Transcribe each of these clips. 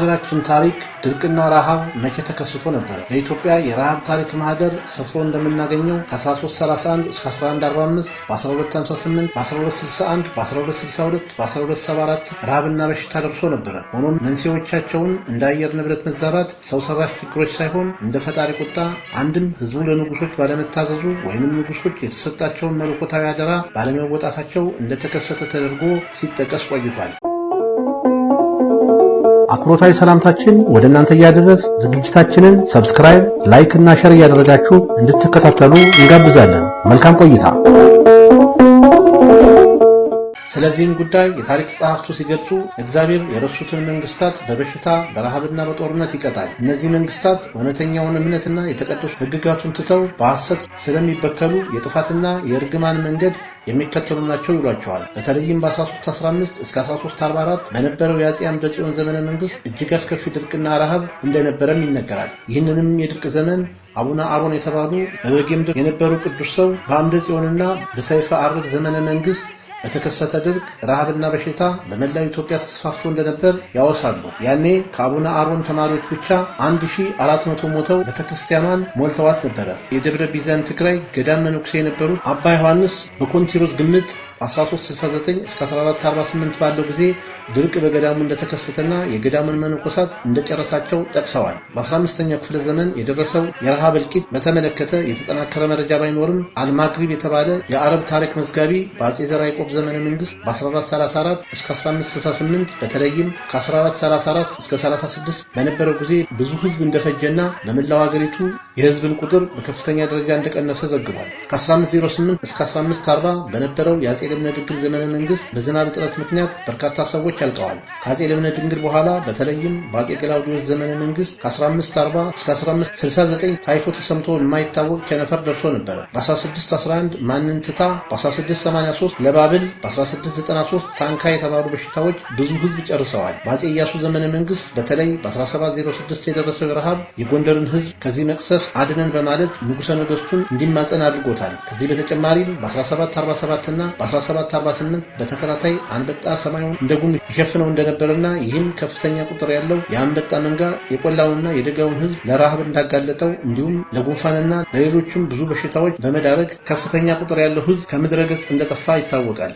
በሀገራችን ታሪክ ድርቅና ረሃብ መቼ ተከስቶ ነበር? በኢትዮጵያ የረሃብ ታሪክ ማህደር ሰፍሮ እንደምናገኘው ከ1331 እስከ 1145 በ1258 በ1261 በ1262 በ1274 ረሃብና በሽታ ደርሶ ነበር። ሆኖም መንስኤዎቻቸውን እንደ አየር ንብረት መዛባት፣ ሰው ሰራሽ ችግሮች ሳይሆን እንደ ፈጣሪ ቁጣ አንድም ህዝቡ ለንጉሶች ባለመታዘዙ ወይንም ንጉሶች የተሰጣቸውን መለኮታዊ አደራ ባለመወጣታቸው እንደተከሰተ ተደርጎ ሲጠቀስ ቆይቷል። አክብሮታዊ ሰላምታችን ወደ እናንተ ያደረስ ዝግጅታችንን ሰብስክራይብ፣ ላይክ እና ሼር ያደረጋችሁ እንድትከታተሉ እንጋብዛለን። መልካም ቆይታ። ስለዚህም ጉዳይ የታሪክ ጸሐፍቱ ሲገልጹ እግዚአብሔር የረሱትን መንግስታት በበሽታ በረሃብና በጦርነት ይቀጣል። እነዚህ መንግስታት እውነተኛውን እምነትና የተቀደሱ ህግጋቱን ትተው በሐሰት ስለሚበከሉ የጥፋትና የእርግማን መንገድ የሚከተሉ ናቸው ይሏቸዋል። በተለይም በ1315 እስከ 1344 በነበረው የአፄ አምደ ጽዮን ዘመነ መንግስት እጅግ አስከፊ ድርቅና ረሃብ እንደነበረም ይነገራል። ይህንንም የድርቅ ዘመን አቡነ አሮን የተባሉ በበጌምድር የነበሩ ቅዱስ ሰው በአምደ ጽዮንና በሰይፈ አርድ ዘመነ መንግስት በተከሰተ ድርቅ ረሃብና በሽታ በመላው ኢትዮጵያ ተስፋፍቶ እንደነበር ያወሳሉ። ያኔ ከአቡነ አሮን ተማሪዎች ብቻ 1400 ሞተው ቤተክርስቲያኗን ሞልተዋት ነበር። የደብረ ቢዘን ትግራይ ገዳም መነኩሴ የነበሩት አባ ዮሐንስ በኮንቲሮስ ግምት 1369 እስከ 1448 ባለው ጊዜ ድርቅ በገዳሙ እንደተከሰተና የገዳሙን መነኮሳት እንደጨረሳቸው ጠቅሰዋል። በ15ኛው ክፍለ ዘመን የደረሰው የረሃብ እልቂት በተመለከተ የተጠናከረ መረጃ ባይኖርም አልማግሪብ የተባለ የአረብ ታሪክ መዝጋቢ በአፄ ዘርዓ ያዕቆብ ዘመነ መንግስት በ1434 እስከ 1568 በተለይም ከ1434 እስከ 36 በነበረው ጊዜ ብዙ ህዝብ እንደፈጀና በመላው ሀገሪቱ የህዝብን ቁጥር በከፍተኛ ደረጃ እንደቀነሰ ዘግቧል። ከ1508 እስከ 1540 በነበረው የአፄ ልብነ ድንግል ዘመነ መንግስት በዝናብ እጥረት ምክንያት በርካታ ሰዎች አልቀዋል። ከአፄ ልብነ ድንግል በኋላ በተለይም በአፄ ገላውዲዮስ ዘመነ መንግስት ከ1540 እስከ 1569 ታይቶ ተሰምቶ የማይታወቅ ቸነፈር ደርሶ ነበር። በ1611 ማንንትታ፣ በ1683 ለባብል፣ በ1693 ታንካ የተባሉ በሽታዎች ብዙ ህዝብ ጨርሰዋል። በአፄ ኢያሱ ዘመነ መንግስት በተለይ በ1706 የደረሰው ረሃብ የጎንደርን ህዝብ ከዚህ መቅሰፍ አድነን በማለት ንጉሠ ነገስቱን እንዲማጸን አድርጎታል። ከዚህ በተጨማሪም በ1747 እና በ1748 በተከታታይ አንበጣ ሰማዩን እንደጉም ይሸፍነው እንደነበርና ይህም ከፍተኛ ቁጥር ያለው የአንበጣ መንጋ የቆላውንና የደጋውን ህዝብ ለረሃብ እንዳጋለጠው እንዲሁም ለጉንፋንና ለሌሎችም ብዙ በሽታዎች በመዳረግ ከፍተኛ ቁጥር ያለው ህዝብ ከምድረ ገጽ እንደጠፋ ይታወቃል።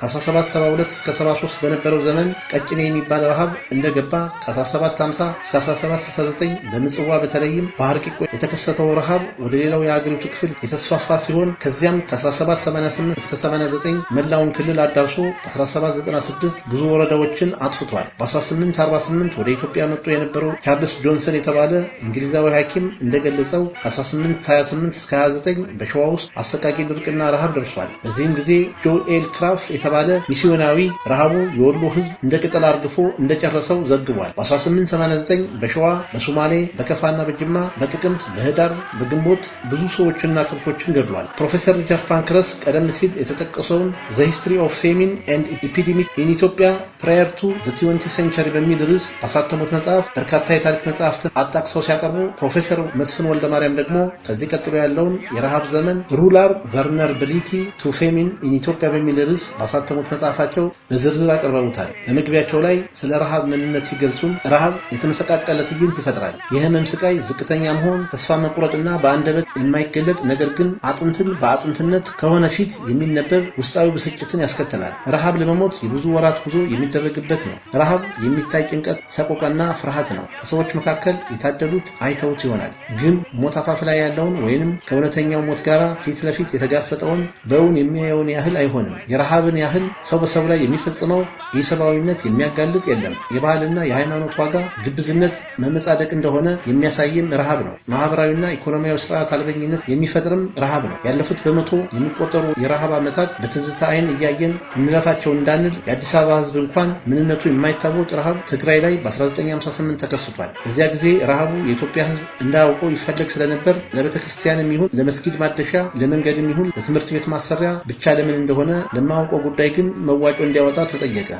ከ1772 እስከ 73 በነበረው ዘመን ቀጭኔ የሚባል ረሃብ እንደገባ ከ1750 እስከ 1769 በምጽዋ በተለይም በሐርቂቆ የተከሰተው ረሃብ ወደ ሌላው የሀገሪቱ ክፍል የተስፋፋ ሲሆን ከዚያም ከ1788 እስከ 89 መላውን ክልል አዳርሶ በ1796 ብዙ ወረዳዎችን አጥፍቷል። በ1848 ወደ ኢትዮጵያ መጥቶ የነበረው ቻርልስ ጆንሰን የተባለ እንግሊዛዊ ሐኪም እንደገለጸው ከ1828 እስከ 29 በሸዋ ውስጥ አሰቃቂ ድርቅና ረሃብ ደርሷል። በዚህም ጊዜ ጆኤል ክራፍ የተባለ ሚስዮናዊ ረሃቡ የወሎ ህዝብ እንደ ቅጠል አርግፎ እንደጨረሰው ዘግቧል። በ1889 በሸዋ፣ በሶማሌ፣ በከፋና በጅማ በጥቅምት፣ በህዳር፣ በግንቦት ብዙ ሰዎችና ከብቶችን ገድሏል። ፕሮፌሰር ሪቻርድ ፓንክረስ ቀደም ሲል የተጠቀሰውን The History of Famine and Epidemic in Ethiopia Prior to the 20th Century በሚል ርዕስ ባሳተሙት መጽሐፍ በርካታ የታሪክ መጽሐፍትን አጣቅሰው ሲያቀርቡ ፕሮፌሰር መስፍን ወልደማርያም ደግሞ ከዚህ ቀጥሎ ያለውን የረሃብ ዘመን Rural Vulnerability to Famine in Ethiopia በሚል ርዕስ ባሳተሙት መጽሐፋቸው በዝርዝር አቀርበውታል። በመግቢያቸው ላይ ስለ ረሃብ ምንነት ሲገልጹም ረሃብ የተመሰቃቀለ ትዕይንት ይፈጥራል። የህመም ስቃይ፣ ዝቅተኛ መሆን፣ ተስፋ መቁረጥና በአንደበት የማይገለጥ ነገር ግን አጥንትን በአጥንትነት ከሆነ ፊት የሚነበብ ውስጣዊ ብስጭትን ያስከትላል። ረሃብ ለመሞት የብዙ ወራት ጉዞ የሚደረግበት ነው። ረሃብ የሚታይ ጭንቀት፣ ሰቆቃና ፍርሃት ነው። ከሰዎች መካከል የታደሉት አይተውት ይሆናል፣ ግን ሞት አፋፍ ላይ ያለውን ወይንም ከእውነተኛው ሞት ጋር ፊት ለፊት የተጋፈጠውን በእውን የሚያየውን ያህል አይሆንም። የረሃብን ያህል ሰው በሰው ላይ የሚፈጽመው የሰብአዊነት የሚያጋልጥ የለም። የባህልና የሃይማኖት ዋጋ ግብዝነት መመጻደቅ እንደሆነ የሚያሳይም ረሃብ ነው። ማህበራዊና ኢኮኖሚያዊ ስርዓት አልበኝነት የሚፈጥርም ረሃብ ነው። ያለፉት በመቶ የሚቆጠሩ የረሃብ ዓመታት በትዝታ አይን እያየን እንለፋቸው እንዳንል የአዲስ አበባ ህዝብ እንኳን ምንነቱ የማይታወቅ ረሃብ ትግራይ ላይ በ1958 ተከስቷል። በዚያ ጊዜ ረሃቡ የኢትዮጵያ ህዝብ እንዳያውቀው ይፈለግ ስለነበር ለቤተክርስቲያንም ይሁን ለመስጊድ ማደሻ፣ ለመንገድም ይሁን ለትምህርት ቤት ማሰሪያ ብቻ ለምን እንደሆነ ለማያውቀው ጉዳይ ግን መዋጮ እንዲያወጣ ተጠየቀ።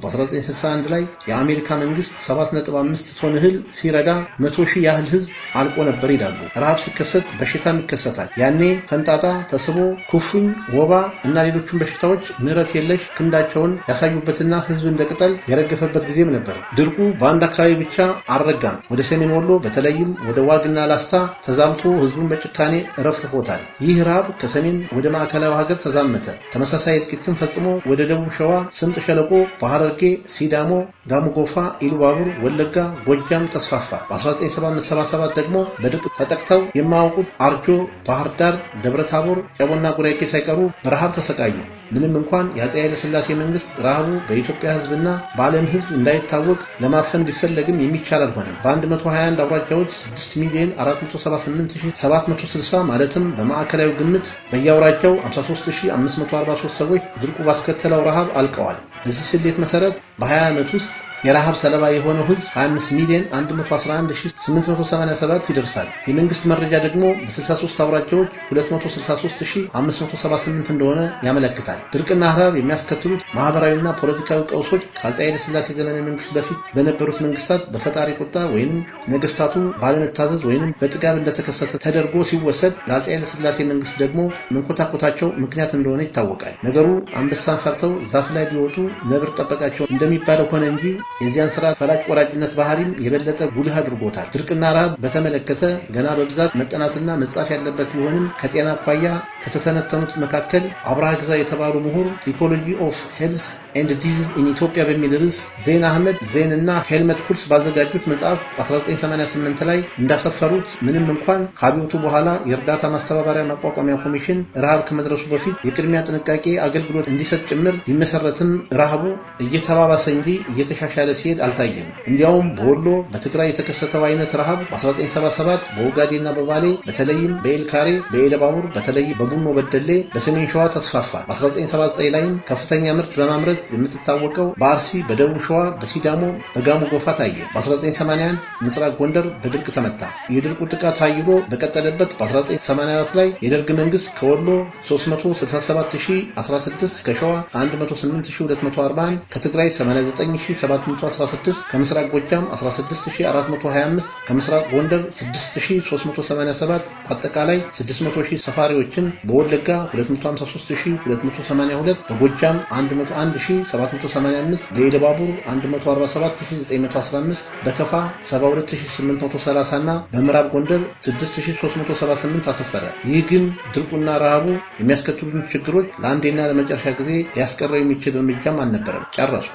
በ1961 ላይ የአሜሪካ መንግስት 7.5 ቶን እህል ሲረዳ 100,000 ያህል ህዝብ አልቆ ነበር ይላሉ። ረሃብ ሲከሰት በሽታም ይከሰታል። ያኔ ፈንጣጣ፣ ተስቦ፣ ኩፍኝ፣ ወባ እና ሌሎችም በሽታዎች ምህረት የለሽ ክንዳቸውን ያሳዩበትና ህዝብ እንደ ቅጠል የረገፈበት ጊዜም ነበር። ድርቁ በአንድ አካባቢ ብቻ አልረጋም። ወደ ሰሜን ወሎ በተለይም ወደ ዋግና ላስታ ተዛምቶ ህዝቡን በጭካኔ ረፍርፎታል። ይህ ረሃብ ከሰሜን ወደ ማዕከላዊ ሀገር ተዛመተ። ተመሳሳይ እልቂትን ፈጽሞ ወደ ደቡብ ሸዋ ስምጥ ሸለቆ፣ ባህረ ሲዳሞ፣ ጋሞ ጎፋ፣ ኢሉባቡር፣ ወለጋ፣ ጎጃም ተስፋፋ። በ1977 ደግሞ በድርቅ ተጠቅተው የማያውቁት አርጆ፣ ባህር ዳር፣ ደብረታቦር፣ ጨቦና ጉራጌ ሳይቀሩ በረሃብ ተሰቃዩ። ምንም እንኳን የአፄ ኃይለ ሥላሴ መንግስት ረሃቡ በኢትዮጵያ ህዝብና በዓለም ህዝብ እንዳይታወቅ ለማፈን ቢፈለግም የሚቻል አልሆነም። በ121 አውራጃዎች 6,478,760 ማለትም በማዕከላዊ ግምት በየአውራጃው 53,543 ሰዎች ድርቁ ባስከተለው ረሃብ አልቀዋል። በዚህ ስሌት መሰረት በ20 ዓመት ውስጥ የረሃብ ሰለባ የሆነው ህዝብ 25,111,887 ይደርሳል። የመንግስት መረጃ ደግሞ በ63 አውራጃዎች 263,578 እንደሆነ ያመለክታል። ድርቅና ረሃብ የሚያስከትሉት ማህበራዊና ፖለቲካዊ ቀውሶች ከአፄ ኃይለ ሥላሴ ዘመነ መንግስት በፊት በነበሩት መንግስታት በፈጣሪ ቁጣ ወይንም ነገስታቱ ባለመታዘዝ ወይንም በጥጋብ እንደተከሰተ ተደርጎ ሲወሰድ፣ ለአፄ ኃይለ ሥላሴ መንግስት ደግሞ መንኮታኮታቸው ምክንያት እንደሆነ ይታወቃል። ነገሩ አንበሳን ፈርተው ዛፍ ላይ ቢወጡ ነብር ጠበቃቸው እንደሚባለው ሆነ እንጂ የዚያን ስርዓት ፈላጭ ቆራጭነት ባህሪም የበለጠ ጉልህ አድርጎታል። ድርቅና ረሃብ በተመለከተ ገና በብዛት መጠናትና መጻፍ ያለበት ቢሆንም ከጤና አኳያ ከተተነተኑት መካከል አብርሃ ግዛ የተባሉ ምሁር ኢኮሎጂ ኦፍ ሄልስ ኤንድ ዲዚዝ ኢን ኢትዮጵያ በሚል ርዕስ ዜን አህመድ ዜን እና ሄልመት ኩልስ ባዘጋጁት መጽሐፍ በ1988 ላይ እንዳሰፈሩት ምንም እንኳን ከአብዮቱ በኋላ የእርዳታ ማስተባበሪያ ማቋቋሚያ ኮሚሽን ረሃብ ከመድረሱ በፊት የቅድሚያ ጥንቃቄ አገልግሎት እንዲሰጥ ጭምር ቢመሰረትም ረሃቡ እየተባባሰ እንጂ እየተሻሻለ ሲሄድ አልታየም። እንዲያውም በወሎ በትግራይ የተከሰተው አይነት ረሃብ በ1977 በኦጋዴንና በባሌ በተለይም በኤልካሬ በኤለባቡር በተለይም በቡኖ በደሌ በሰሜን ሸዋ ተስፋፋ። በ1979 ላይም ከፍተኛ ምርት በማምረት የምትታወቀው በአርሲ በደቡብ ሸዋ በሲዳሞ በጋሞ ጎፋ ታየ። በ1981 ምስራቅ ጎንደር በድርቅ ተመታ። የድርቁ ጥቃት ኃይሎ በቀጠለበት በ1984 ላይ የደርግ መንግስት ከወሎ 367,016 ከሸዋ 108,241 ከትግራይ 89,716 ከምስራቅ ጎጃም 16,425 ከምስራቅ ጎንደር 6,387 በአጠቃላይ 600,000 ሰፋሪዎችን በወለጋ 253,282 በጎጃም 101,785 በኢሉባቡር 147,915 በከፋ 72,830 እና በምዕራብ ጎንደር 6,378 አሰፈረ። ይህ ግን ድርቁና ረሃቡ የሚያስከትሉትን ችግሮች ለአንዴና ለመጨረሻ ጊዜ ሊያስቀረው የሚችል እርምጃም አልነበረም። ጨረሱ።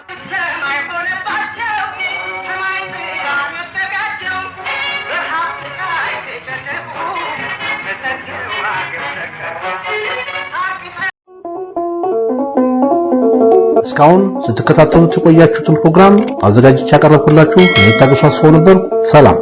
እስካሁን ስትከታተሉት የቆያችሁትን ፕሮግራም አዘጋጅቼ ያቀረብኩላችሁ እኔ ታገሱ አስፋው ነበር። ሰላም።